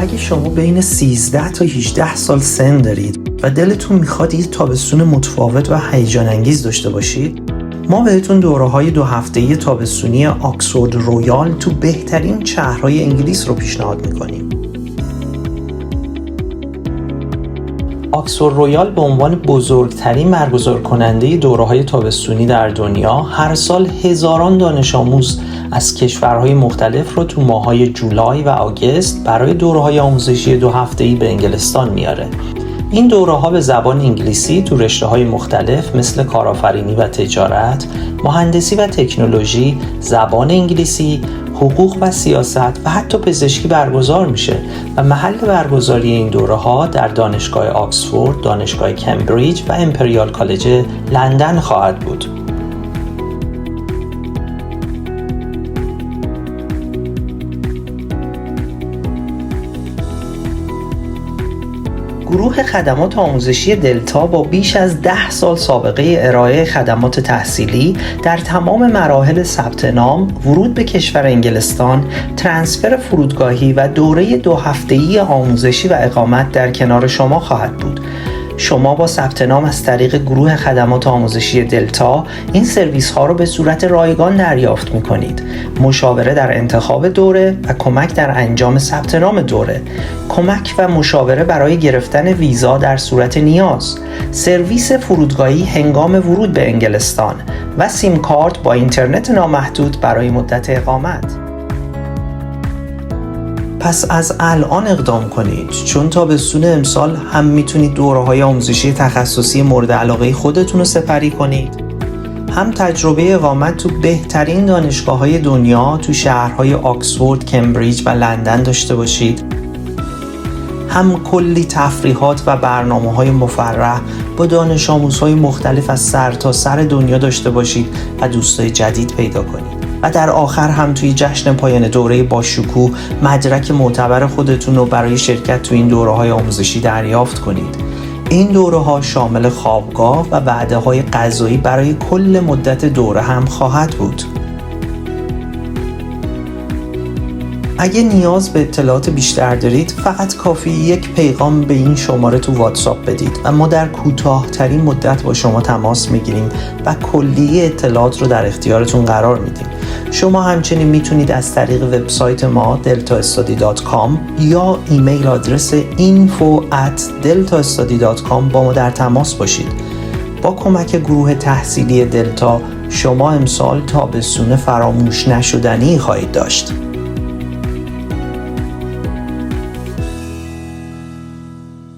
اگه شما بین 13 تا 18 سال سن دارید و دلتون میخواد یه تابستون متفاوت و هیجان انگیز داشته باشید، ما بهتون دوره‌های 2 هفته‌ای تابستونی آکسفورد رویال تو بهترین شهرهای انگلیس رو پیشنهاد میکنیم. آکسفورد رویال به عنوان بزرگترین برگزار کننده دوره‌های تابستونی در دنیا هر سال هزاران دانش آموز از کشورهای مختلف رو تو ماه‌های جولای و آگوست برای دوره‌های آموزشی 2 هفته‌ای به انگلستان میاره. این دوره‌ها به زبان انگلیسی تو رشته‌های مختلف مثل کارآفرینی و تجارت، مهندسی و تکنولوژی، زبان انگلیسی، حقوق و سیاست و حتی پزشکی برگزار میشه و محل برگزاری این دوره‌ها در دانشگاه آکسفورد، دانشگاه کمبریج و امپریال کالج لندن خواهد بود. گروه خدمات آموزشی دلتا با بیش از 10 سال سابقه ارائه خدمات تحصیلی در تمام مراحل ثبت نام، ورود به کشور انگلستان، ترانسفر فرودگاهی و دوره 2 هفته‌ای آموزشی و اقامت در کنار شما خواهد بود. شما با ثبت نام از طریق گروه خدمات آموزشی دلتا این سرویس ها رو به صورت رایگان دریافت می کنید. مشاوره در انتخاب دوره و کمک در انجام ثبت نام دوره، کمک و مشاوره برای گرفتن ویزا در صورت نیاز، سرویس فرودگاهی هنگام ورود به انگلستان و سیم کارت با اینترنت نامحدود برای مدت اقامت. پس از الان اقدام کنید، چون تابستون امسال هم میتونید دوره‌های آموزشی تخصصی مورد علاقه خودتون رو سپری کنید، هم تجربه اقامت تو بهترین دانشگاه‌های دنیا تو شهرهای آکسفورد، کمبریج و لندن داشته باشید، هم کلی تفریحات و برنامه‌های مفرح با دانش آموزهای مختلف از سر تا سر دنیا داشته باشید و دوستای جدید پیدا کنید. و در آخر هم توی جشن پایان دوره با شکوه مدرک معتبر خودتون رو برای شرکت تو این دوره‌های آموزشی دریافت کنید. این دوره‌ها شامل خوابگاه و وعده‌های غذایی برای کل مدت دوره هم خواهد بود. اگه نیاز به اطلاعات بیشتر دارید، فقط کافی یک پیغام به این شماره تو واتساپ بدید و ما در کوتاه‌ترین مدت با شما تماس میگیریم و کلیه اطلاعات رو در اختیارتون قرار میدیم. شما همچنین میتونید از طریق وبسایت ما deltastudy.com یا ایمیل آدرس info@deltastudy.com با ما در تماس باشید. با کمک گروه تحصیلی دلتا شما امسال تابستون فراموش نشدنی خواهید داشت.